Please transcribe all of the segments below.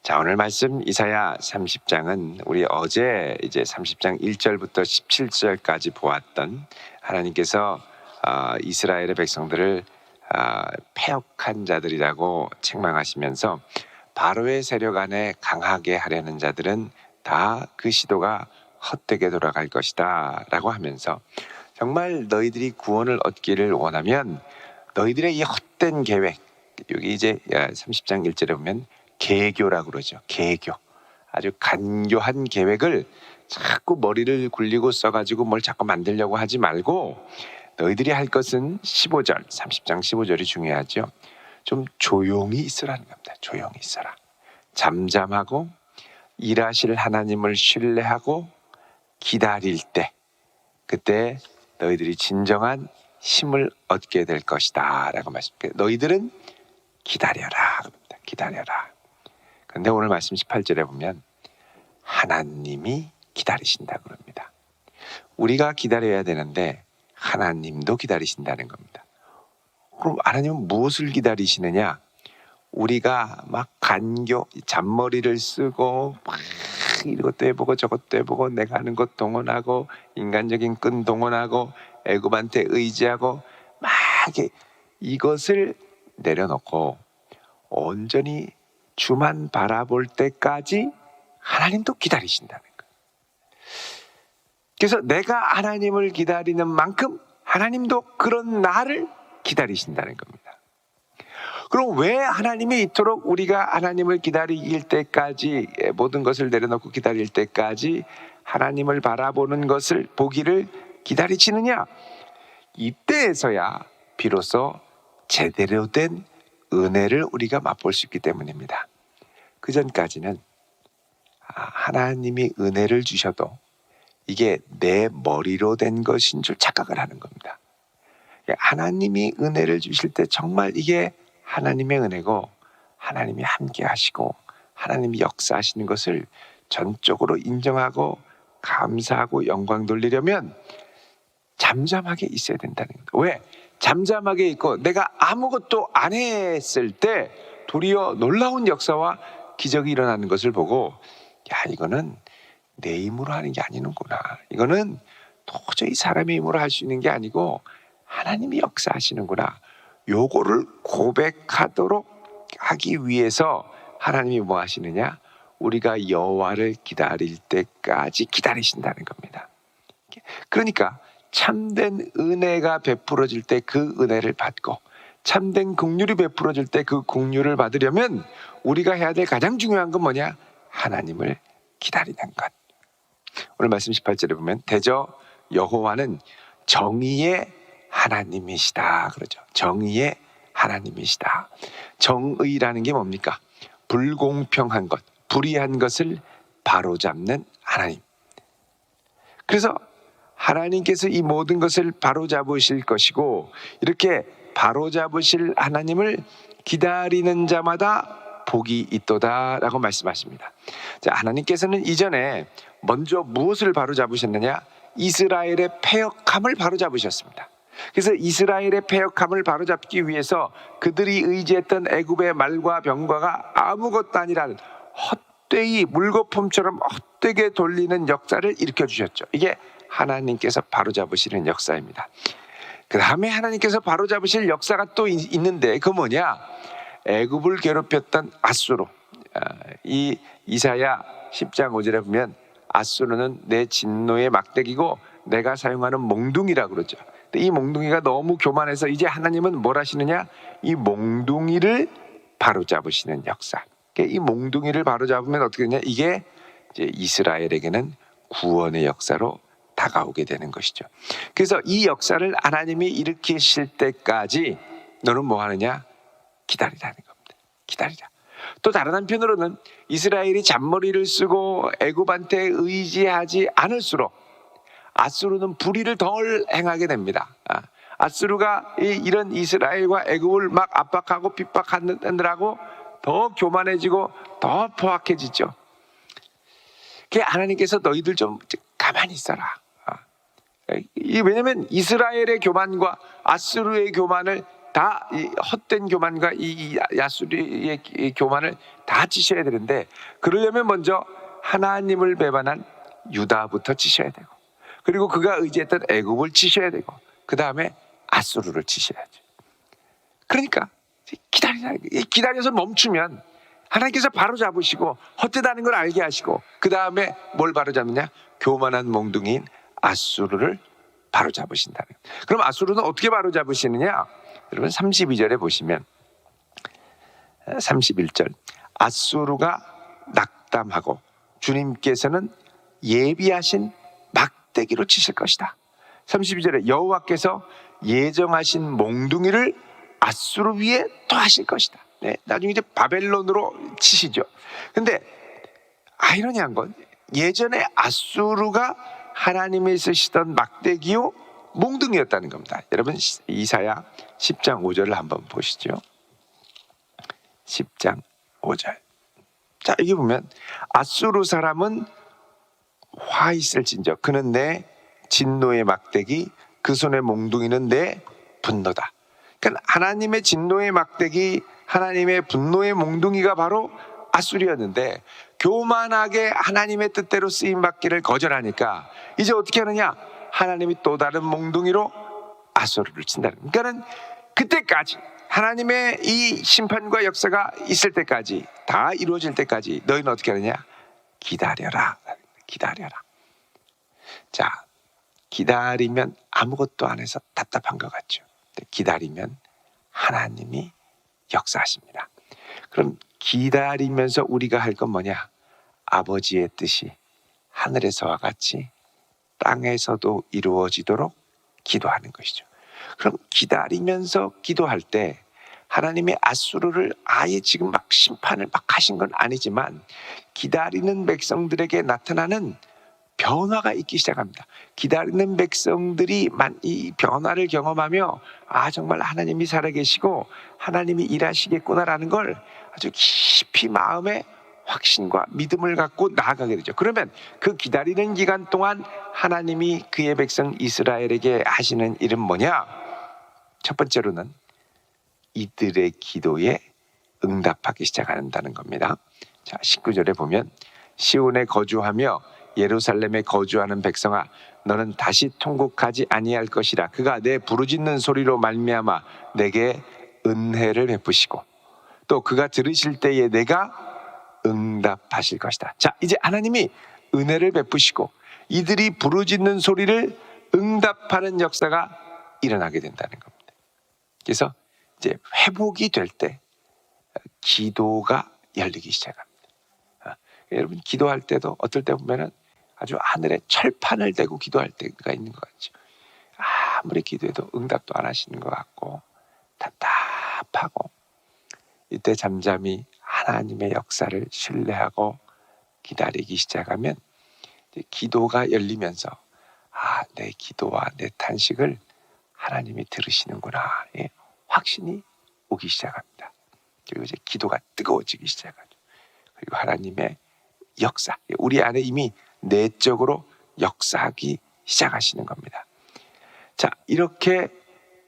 자, 오늘 말씀 이사야 30장은 우리 어제 이제 30장 1절부터 17절까지 보았던 하나님께서 이스라엘의 백성들을 패역한 자들이라고 책망하시면서 바로의 세력 안에 강하게 하려는 자들은 다 그 시도가 헛되게 돌아갈 것이다 라고 하면서 정말 너희들이 구원을 얻기를 원하면 너희들의 이 헛된 계획, 여기 이제 30장 1절에 보면 계교라고 그러죠. 계교. 아주 간교한 계획을 자꾸 머리를 굴리고 써가지고 뭘 자꾸 만들려고 하지 말고 너희들이 할 것은 15절, 30장 15절이 중요하죠. 좀 조용히 있으라는 겁니다. 조용히 있어라. 잠잠하고 일하실 하나님을 신뢰하고 기다릴 때, 그때 너희들이 진정한 힘을 얻게 될 것이다 라고 말씀해요. 너희들은 기다려라. 기다려라. 그런데 오늘 말씀 18절에 보면 하나님이 기다리신다고 그럽니다. 우리가 기다려야 되는데 하나님도 기다리신다는 겁니다. 그럼 하나님은 무엇을 기다리시느냐? 우리가 막 간교, 잔머리를 쓰고 막 이것도 해보고 저것도 해보고 내가 하는 것 동원하고 인간적인 끈 동원하고 애굽한테 의지하고 막 이것을 내려놓고 온전히 주만 바라볼 때까지 하나님도 기다리신다는 거예요. 그래서 내가 하나님을 기다리는 만큼 하나님도 그런 나를 기다리신다는 겁니다. 그럼 왜 하나님이 이토록 우리가 하나님을 기다릴 때까지, 모든 것을 내려놓고 기다릴 때까지 하나님을 바라보는 것을 보기를 기다리시느냐? 이때에서야 비로소 제대로 된 은혜를 우리가 맛볼 수 있기 때문입니다. 그 전까지는 하나님이 은혜를 주셔도 이게 내 머리로 된 것인 줄 착각을 하는 겁니다. 하나님이 은혜를 주실 때 정말 이게 하나님의 은혜고 하나님이 함께 하시고 하나님이 역사하시는 것을 전적으로 인정하고 감사하고 영광 돌리려면 잠잠하게 있어야 된다는 겁니다. 왜? 잠잠하게 있고 내가 아무것도 안 했을 때 도리어 놀라운 역사와 기적이 일어나는 것을 보고 야, 이거는 내 힘으로 하는 게 아니는구나. 이거는 도저히 사람의 힘으로 할 수 있는 게 아니고 하나님이 역사하시는구나. 요거를 고백하도록 하기 위해서 하나님이 뭐 하시느냐? 우리가 여호와를 기다릴 때까지 기다리신다는 겁니다. 그러니까 참된 은혜가 베풀어질 때 그 은혜를 받고 참된 긍휼이 베풀어질 때 그 긍휼을 받으려면 우리가 해야 될 가장 중요한 건 뭐냐? 하나님을 기다리는 것. 오늘 말씀 18절에 보면 대저 여호와는 정의의 하나님이시다 그러죠. 정의의 하나님이시다. 정의라는 게 뭡니까? 불공평한 것, 불의한 것을 바로잡는 하나님. 그래서 하나님께서 이 모든 것을 바로잡으실 것이고 이렇게 바로잡으실 하나님을 기다리는 자마다 복이 있도다라고 말씀하십니다. 자, 하나님께서는 이전에 먼저 무엇을 바로잡으셨느냐? 이스라엘의 패역함을 바로잡으셨습니다. 그래서 이스라엘의 패역함을 바로잡기 위해서 그들이 의지했던 애굽의 말과 병과가 아무것도 아니라는 헛되이 물거품처럼 헛되게 돌리는 역사를 일으켜주셨죠. 이게 하나님께서 바로잡으시는 역사입니다. 그 다음에 하나님께서 바로잡으실 역사가 또 있는데 그 뭐냐? 애굽을 괴롭혔던 아수르. 이 이사야 10장 5절에 보면 아수르는 내 진노의 막대기고 내가 사용하는 몽둥이라고 그러죠. 이 몽둥이가 너무 교만해서 이제 하나님은 뭘 하시느냐? 이 몽둥이를 바로잡으시는 역사. 이 몽둥이를 바로잡으면 어떻게 되냐? 이게 이제 이스라엘에게는 구원의 역사로 다가오게 되는 것이죠. 그래서 이 역사를 하나님이 일으키실 때까지 너는 뭐 하느냐? 기다리라는 겁니다. 기다리라. 또 다른 한편으로는 이스라엘이 잔머리를 쓰고 애굽한테 의지하지 않을수록 아수르는 불의를 덜 행하게 됩니다. 아수르가 이런 이스라엘과 애굽을 막 압박하고 핍박하느라고 더 교만해지고 더 포악해지죠. 하나님께서 너희들 좀 가만히 있어라. 왜냐하면 이스라엘의 교만과 아수르의 교만을 다 이 헛된 교만과 이 야수리의 이 교만을 다 찢어야 되는데, 그러려면 먼저 하나님을 배반한 유다부터 찢어야 되고, 그리고 그가 의지했던 애굽을 찢어야 되고, 그 다음에 아수르를 찢어야죠. 그러니까 기다려서 멈추면 하나님께서 바로 잡으시고 헛되다는 걸 알게 하시고, 그 다음에 뭘 바로 잡느냐? 교만한 몽둥이인 아수르를 바로 잡으신다는 거예요. 그럼 아수르는 어떻게 바로 잡으시느냐? 여러분 32절에 보시면 31절, 아수르가 낙담하고 주님께서는 예비하신 막대기로 치실 것이다. 32절에 여호와께서 예정하신 몽둥이를 아수르 위에 토하실 것이다. 네, 나중에 이제 바벨론으로 치시죠. 근데 아이러니한 건 예전에 아수르가 하나님이 쓰시던 막대기요 몽둥이였다는 겁니다. 여러분 이사야 10장 5절을 한번 보시죠. 10장 5절. 자, 여기 보면 아수르 사람은 화 있을진저 그는 내 진노의 막대기, 그 손의 몽둥이는 내 분노다. 그러니까 하나님의 진노의 막대기, 하나님의 분노의 몽둥이가 바로 아수르였는데, 교만하게 하나님의 뜻대로 쓰임받기를 거절하니까 이제 어떻게 하느냐? 하나님이 또 다른 몽둥이로 아수르를 친다는 거예요. 그러니까는 그때까지 하나님의 이 심판과 역사가 있을 때까지, 다 이루어질 때까지 너희는 어떻게 하느냐? 기다려라. 기다려라. 자, 기다리면 아무것도 안 해서 답답한 것 같죠. 기다리면 하나님이 역사하십니다. 그럼 기다리면서 우리가 할 건 뭐냐? 아버지의 뜻이 하늘에서와 같이 땅에서도 이루어지도록 기도하는 것이죠. 그럼 기다리면서 기도할 때 하나님의 아수르를 아예 지금 막 심판을 막 하신 건 아니지만, 기다리는 백성들에게 나타나는 변화가 있기 시작합니다. 기다리는 백성들이 이 변화를 경험하며 정말 하나님이 살아계시고 하나님이 일하시겠구나라는 걸 아주 깊이 마음에 확신과 믿음을 갖고 나아가게 되죠. 그러면 그 기다리는 기간 동안 하나님이 그의 백성 이스라엘에게 하시는 일은 뭐냐? 첫 번째로는 이들의 기도에 응답하기 시작한다는 겁니다. 자, 19절에 보면 시온에 거주하며 예루살렘에 거주하는 백성아, 너는 다시 통곡하지 아니할 것이라. 그가 내 부르짖는 소리로 말미암아 내게 은혜를 베푸시고 또 그가 들으실 때에 내가 응답하실 것이다. 자, 이제 하나님이 은혜를 베푸시고 이들이 부르짖는 소리를 응답하는 역사가 일어나게 된다는 겁니다. 그래서 이제 회복이 될 때 기도가 열리기 시작합니다. 여러분 기도할 때도 어떨 때 보면은 아주 하늘에 철판을 대고 기도할 때가 있는 것 같죠. 아무리 기도해도 응답도 안 하시는 것 같고 답답하고, 이때 잠잠히 하나님의 역사를 신뢰하고 기다리기 시작하면 기도가 열리면서 내 기도와 내 탄식을 하나님이 들으시는구나, 확신이 오기 시작합니다. 그리고 이제 기도가 뜨거워지기 시작하죠. 그리고 하나님의 역사, 우리 안에 이미 내적으로 역사하기 시작하시는 겁니다. 자, 이렇게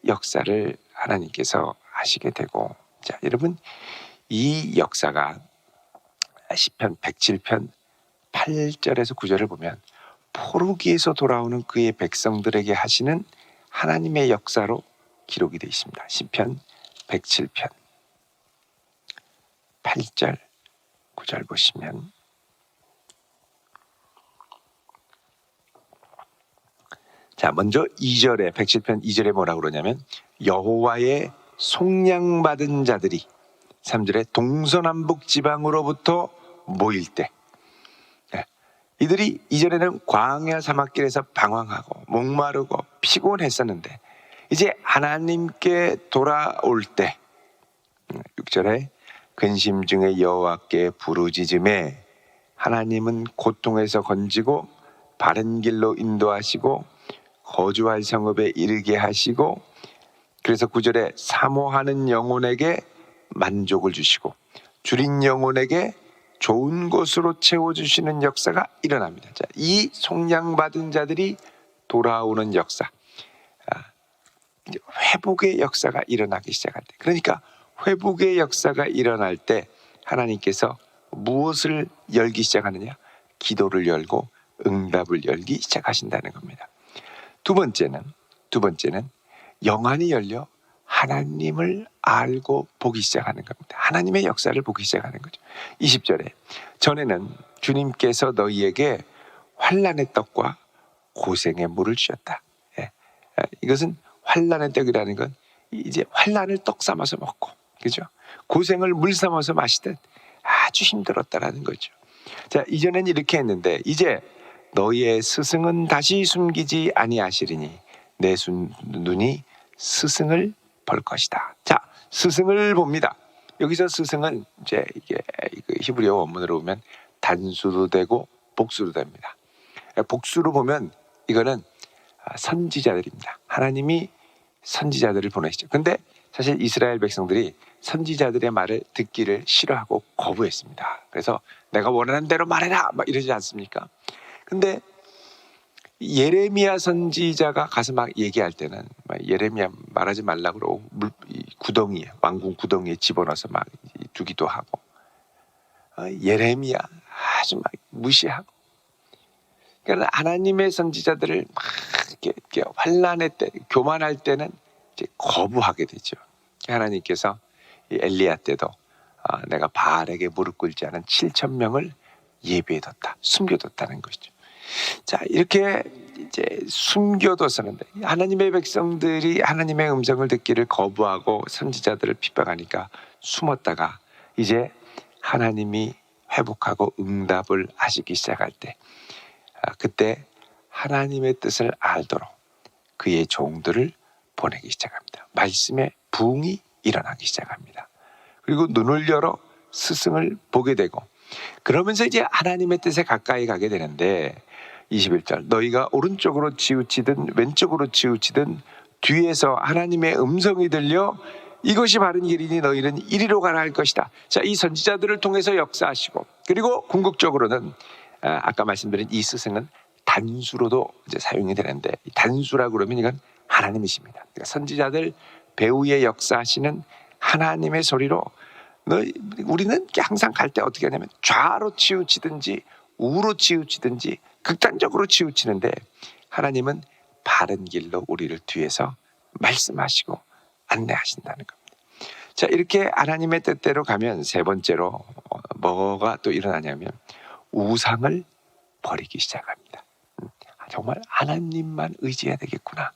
역사를 하나님께서 하시게 되고, 자, 여러분 이 역사가 시편 107편 8절에서 9절을 보면 포로기에서 돌아오는 그의 백성들에게 하시는 하나님의 역사로 기록이 되어 있습니다. 시편 107편 8절 9절 보시면, 자, 먼저 2절에 107편 2절에 뭐라고 그러냐면 여호와의 속량받은 자들이, 3절에 동서남북 지방으로부터 모일 때, 이들이 이전에는 광야 사막길에서 방황하고 목마르고 피곤했었는데 이제 하나님께 돌아올 때, 6절에 근심 중에 여호와께 부르짖음에 하나님은 고통에서 건지고 바른 길로 인도하시고 거주할 성읍에 이르게 하시고, 그래서 9절에 사모하는 영혼에게 만족을 주시고 줄인 영혼에게 좋은 곳으로 채워주시는 역사가 일어납니다. 자, 이 속량받은 자들이 돌아오는 역사, 이제 회복의 역사가 일어나기 시작할 때, 그러니까 회복의 역사가 일어날 때 하나님께서 무엇을 열기 시작하느냐? 기도를 열고 응답을 열기 시작하신다는 겁니다. 두 번째는 영안이 열려 하나님을 알고 보기 시작하는 겁니다. 하나님의 역사를 보기 시작하는 거죠. 20절에 전에는 주님께서 너희에게 환난의 떡과 고생의 물을 주셨다. 예. 이것은 환난의 떡이라는 건 이제 환난을 떡 삼아서 먹고, 그죠? 고생을 물 삼아서 마시듯 아주 힘들었다라는 거죠. 자, 이전엔 이렇게 했는데 이제 너희의 스승은 다시 숨기지 아니하시리니 내 눈이 스승을 볼 것이다. 자, 스승을 봅니다. 여기서 스승은 이제 이게 히브리어 원문으로 보면 단수도 되고 복수도 됩니다. 복수로 보면 이거는 선지자들입니다. 하나님이 선지자들을 보내시죠. 근데 사실 이스라엘 백성들이 선지자들의 말을 듣기를 싫어하고 거부했습니다. 그래서 내가 원하는 대로 말해라 막 이러지 않습니까? 근데 예레미야 선지자가 가서 막 얘기할 때는 예레미야 말하지 말라고 그러고 구덩이에, 왕궁 구덩이에 집어넣어서 막 두기도 하고, 예레미야 아주 막 무시하고, 그러니까 하나님의 선지자들을 막 이렇게 환난의 때, 교만할 때는 이제 거부하게 되죠. 하나님께서 엘리야 때도 내가 바알에게 무릎 꿇지 않은 7,000명을 예비해뒀다, 숨겨뒀다는 것이죠. 자, 이렇게 이제 숨겨뒀었는데 하나님의 백성들이 하나님의 음성을 듣기를 거부하고 선지자들을 핍박하니까 숨었다가 이제 하나님이 회복하고 응답을 하시기 시작할 때, 그때 하나님의 뜻을 알도록 그의 종들을 보내기 시작합니다. 말씀의 부흥이 일어나기 시작합니다. 그리고 눈을 열어 스승을 보게 되고, 그러면서 이제 하나님의 뜻에 가까이 가게 되는데 21절 너희가 오른쪽으로 치우치든 왼쪽으로 치우치든 뒤에서 하나님의 음성이 들려 이것이 바른 길이니 너희는 이리로 가라 할 것이다. 자, 이 선지자들을 통해서 역사하시고, 그리고 궁극적으로는 아까 말씀드린 이 스승은 단수로도 이제 사용이 되는데, 단수라고 그러면 이건 하나님이십니다. 그러니까 선지자들 배후에 역사하시는 하나님의 소리로 우리는 항상 갈 때 어떻게 하냐면 좌로 치우치든지 우로 치우치든지 극단적으로 치우치는데, 하나님은 바른 길로 우리를 뒤에서 말씀하시고 안내하신다는 겁니다. 자, 이렇게 하나님의 뜻대로 가면 세 번째로 뭐가 또 일어나냐면 우상을 버리기 시작합니다. 정말 하나님만 의지해야 되겠구나.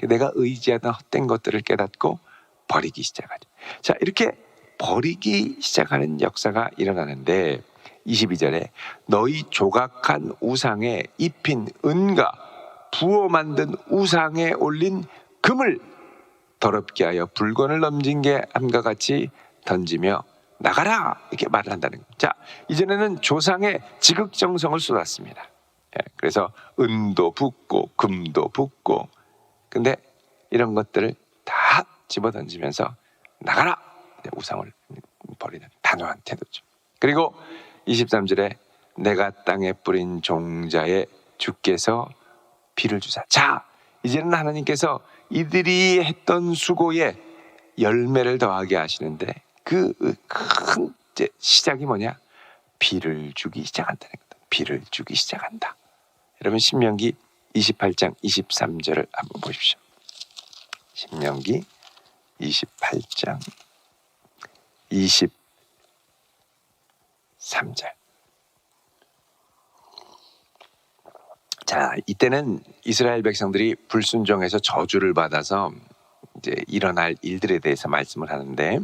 내가 의지하던 헛된 것들을 깨닫고 버리기 시작하죠. 자, 이렇게 버리기 시작하는 역사가 일어나는데 22절에 너희 조각한 우상에 입힌 은과 부어 만든 우상에 올린 금을 더럽게 하여 불건을 넘진 게 함과 같이 던지며 나가라 이렇게 말을 한다는 거예요. 자, 이전에는 조상의 지극정성을 쏟았습니다. 그래서 은도 붓고 금도 붓고, 근데 이런 것들을 다 집어던지면서 나가라, 우상을 버리는 단호한 태도죠. 그리고 23절에 내가 땅에 뿌린 종자에 주께서 비를 주사. 자, 이제는 하나님께서 이들이 했던 수고에 열매를 더하게 하시는데 그 큰 시작이 뭐냐? 비를 주기 시작한다는 겁니다. 비를 주기 시작한다. 여러분 신명기 28장 23절을 한번 보십시오. 신명기 28장 23절. 자, 이때는 이스라엘 백성들이 불순종해서 저주를 받아서 이제 일어날 일들에 대해서 말씀을 하는데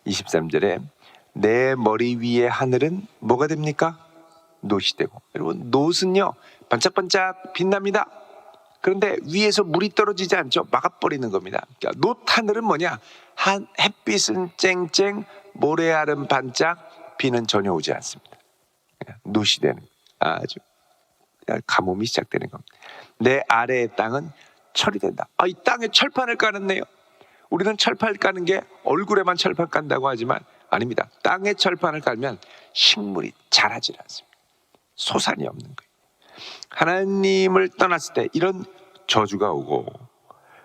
23절에 내 머리 위에 하늘은 뭐가 됩니까? 놋이 되고. 여러분 놋은요 반짝반짝 빛납니다. 그런데 위에서 물이 떨어지지 않죠. 막아버리는 겁니다. 그러니까 놋 하늘은 뭐냐? 햇빛은 쨍쨍, 모래알은 반짝, 비는 전혀 오지 않습니다. 놋이 되는, 아주 가뭄이 시작되는 겁니다. 내 아래의 땅은 철이 된다. 이 땅에 철판을 깔았네요. 우리는 철판 까는 게 얼굴에만 철판 깐다고 하지만 아닙니다. 땅에 철판을 깔면 식물이 자라질 않습니다. 소산이 없는 거예요. 하나님을 떠났을 때 이런 저주가 오고,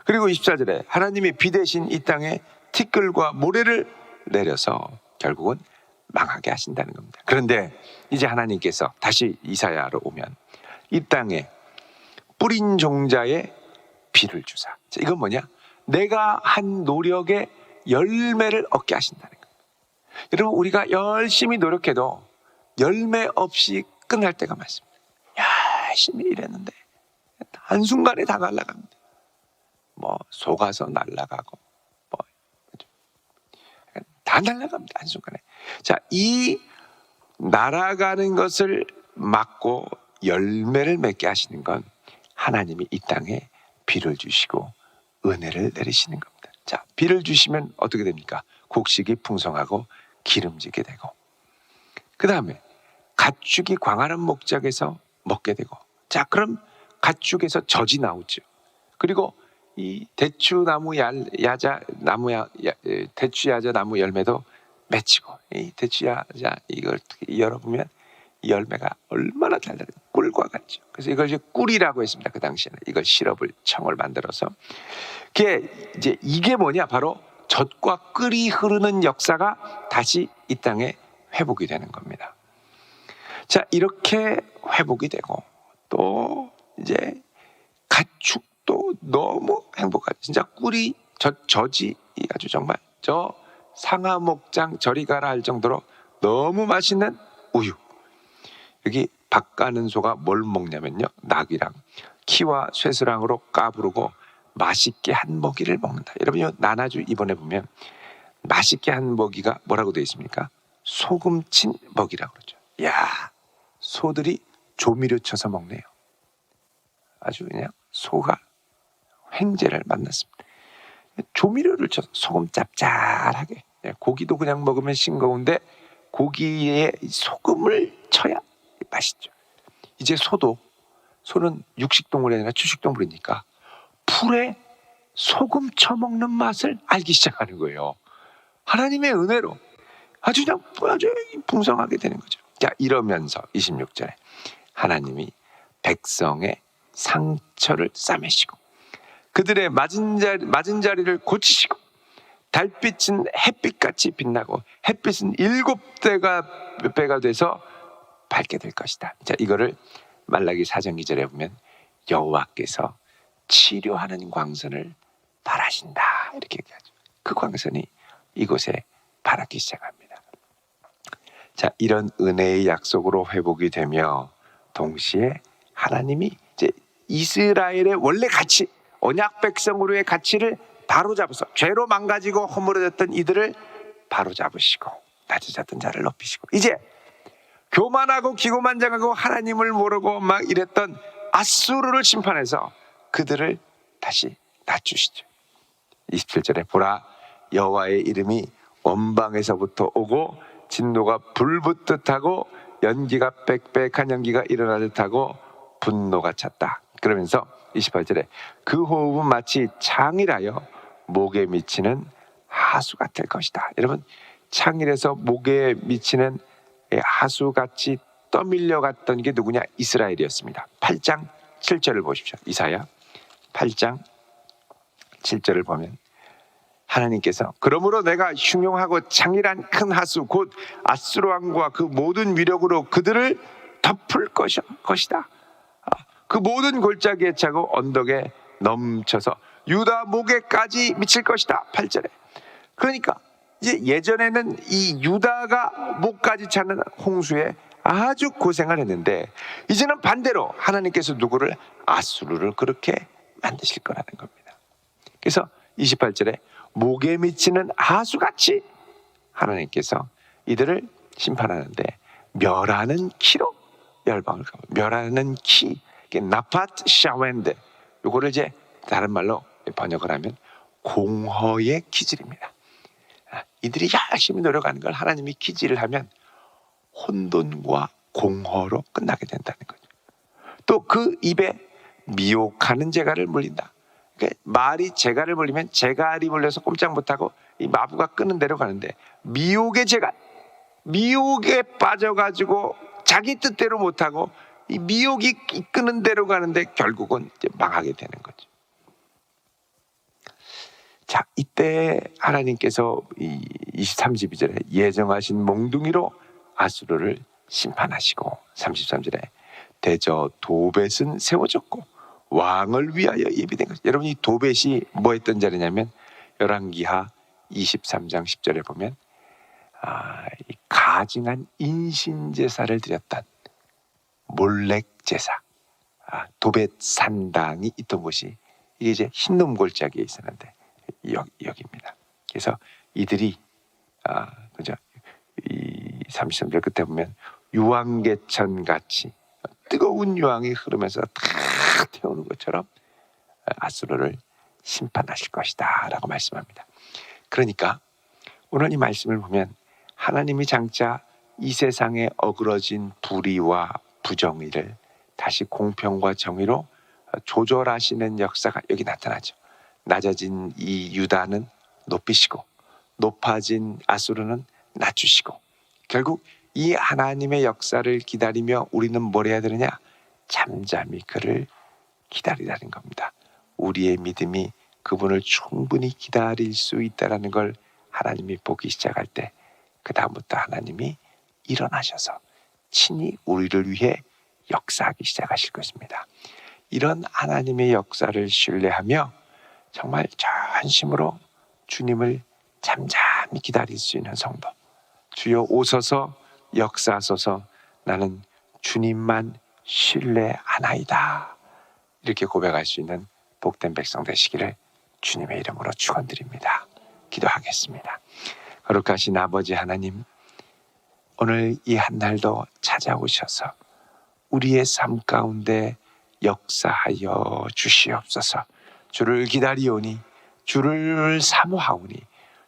그리고 24절에 하나님이 비 대신 이 땅에 티끌과 모래를 내려서 결국은 망하게 하신다는 겁니다. 그런데 이제 하나님께서 다시 이사야로 오면 이 땅에 뿌린 종자에 비를 주사. 이건 뭐냐? 내가 한 노력의 열매를 얻게 하신다는 거예요. 여러분, 우리가 열심히 노력해도 열매 없이 끝날 때가 많습니다. 열심히 일했는데 한순간에 다 날아갑니다. 뭐 속아서 날아가고 뭐 다 날아갑니다. 한순간에. 자, 이 날아가는 것을 막고 열매를 맺게 하시는 건 하나님이 이 땅에 비를 주시고 은혜를 내리시는 겁니다. 자, 비를 주시면 어떻게 됩니까? 곡식이 풍성하고 기름지게 되고, 그 다음에 가축이 광활한 목장에서 먹게 되고, 자, 그럼 가축에서 젖이 나오죠. 그리고 이 대추나무 야자 나무 열매도 맺히고, 이 대추야자 이걸 열어보면 이 열매가 얼마나 달달해요. 꿀과 같죠. 그래서 이걸 이제 꿀이라고 했습니다. 그 당시에는 이걸 시럽을 청을 만들어서 이게 뭐냐? 바로 젖과 꿀이 흐르는 역사가 다시 이 땅에 회복이 되는 겁니다. 자, 이렇게 회복이 되고 또 이제 가축도 너무 행복하죠. 진짜 꿀이 젖이 아주 정말 저 상하 목장 저리 가라 할 정도로 너무 맛있는 우유. 여기 밥 가는 소가 뭘 먹냐면요, 낙이랑 키와 쇠스랑으로 까부르고 맛있게 한 먹이를 먹는다. 여러분, 나나주 이번에 보면 맛있게 한 먹이가 뭐라고 되어 있습니까? 소금친 먹이라고 그러죠. 야, 소들이 조미료 쳐서 먹네요. 아주 그냥 소가 횡재를 만났습니다. 조미료를 쳐서 소금 짭짤하게. 고기도 그냥 먹으면 싱거운데 고기에 소금을 쳐야 맛있죠. 이제 소는 육식동물이 아니라 초식동물이니까 풀에 소금 쳐먹는 맛을 알기 시작하는 거예요. 하나님의 은혜로 아주 풍성하게 되는 거죠. 자, 이러면서 26절에 하나님이 백성의 상처를 싸매시고 그들의 맞은 자리를 고치시고 달빛은 햇빛같이 빛나고 햇빛은 7배가 돼서 밝게 될 것이다. 자, 이거를 말라기 4장 2절에 보면 여호와께서 치료하는 광선을 발하신다 이렇게 얘기하죠. 그 광선이 이곳에 발하기 시작합니다. 자, 이런 은혜의 약속으로 회복이 되며 동시에 하나님이 이제 이스라엘의 원래 가치, 언약 백성으로의 가치를 바로잡아서 죄로 망가지고 허물어졌던 이들을 바로잡으시고 낮아졌던 자를 높이시고 이제 교만하고 기고만장하고 하나님을 모르고 막 이랬던 아수르를 심판해서 그들을 다시 낮추시죠. 27절에 보라, 여호와의 이름이 원방에서부터 오고 진노가 불붙듯 하고 연기가 빽빽한 연기가 일어나 듯하고 분노가 찼다. 그러면서 28절에 그 호흡은 마치 창이라여 목에 미치는 하수 같을 것이다. 여러분, 창일에서 목에 미치는 하수같이 떠밀려 갔던 게 누구냐? 이스라엘이었습니다. 8장 7절을 보십시오. 이사야 8장 7절을 보면 하나님께서 그러므로 내가 흉용하고 창일한 큰 하수 곧 아수르 왕과 그 모든 위력으로 그들을 덮을 것이다. 그 모든 골짜기에 차고 언덕에 넘쳐서 유다 목에까지 미칠 것이다. 8절에. 그러니까 이제 예전에는 이 유다가 목까지 차는 홍수에 아주 고생을 했는데 이제는 반대로 하나님께서 누구를? 아수르를 그렇게 만드실 거라는 겁니다. 그래서 28절에 목에 미치는 하수같이 하나님께서 이들을 심판하는데 멸하는 키로 열방을 가고, 멸하는 키, 나파트 샤웬데, 요거를 이제 다른 말로 번역을 하면 공허의 기질입니다. 이들이 열심히 노력하는 걸 하나님이 기질을 하면 혼돈과 공허로 끝나게 된다는 거죠. 또 그 입에 미혹하는 재갈을 물린다. 그러니까 말이 재갈을 물리면 재갈이 물려서 꼼짝 못하고 이 마부가 끄는 대로 가는데 미혹의 재갈, 미혹에 빠져가지고 자기 뜻대로 못하고 이 미혹이 이끄는 대로 가는데 결국은 이제 망하게 되는 거죠. 자, 이때 하나님께서 이 23, 22절에 예정하신 몽둥이로 아수르를 심판하시고 33절에 대저 도벳은 세워졌고 왕을 위하여 예비된 것. 여러분, 이 도벳이 뭐 했던 자리냐면 열왕기하 23장 10절에 보면 이 가증한 인신제사를 드렸던 몰렉 제사, 도벳 산당이 있던 곳이 이게 이제 흰놈 골짜기에 있었는데 여기입니다. 그래서 이들이 그죠? 이 33절 끝에 보면 유황개천 같이 뜨거운 유황이 흐르면서 다 태우는 것처럼 아수르를 심판하실 것이다 라고 말씀합니다. 그러니까 오늘 이 말씀을 보면 하나님이 장차 이 세상에 어그러진 불의와 부정의를 다시 공평과 정의로 조절하시는 역사가 여기 나타나죠. 낮아진 이 유다는 높이시고 높아진 아수르는 낮추시고, 결국 이 하나님의 역사를 기다리며 우리는 뭘 해야 되느냐? 잠잠히 그를 기다리라는 겁니다. 우리의 믿음이 그분을 충분히 기다릴 수 있다는 걸 하나님이 보기 시작할 때 그 다음부터 하나님이 일어나셔서 친히 우리를 위해 역사하기 시작하실 것입니다. 이런 하나님의 역사를 신뢰하며 정말 전심으로 주님을 잠잠히 기다릴 수 있는 성도, 주여 오소서 역사하소서, 나는 주님만 신뢰하나이다, 이렇게 고백할 수 있는 복된 백성 되시기를 주님의 이름으로 축원드립니다. 기도하겠습니다. 거룩하신 아버지 하나님, 오늘 이 한날도 찾아오셔서 우리의 삶 가운데 역사하여 주시옵소서. 주를 기다리오니 주를 사모하오니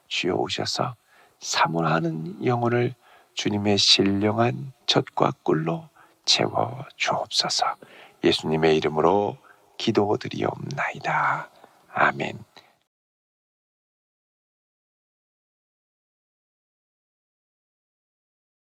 주여 오셔서 사모하는 영혼을 주님의 신령한 젖과 꿀로 채워 주옵소서. 예수님의 이름으로 기도드리옵나이다. 아멘.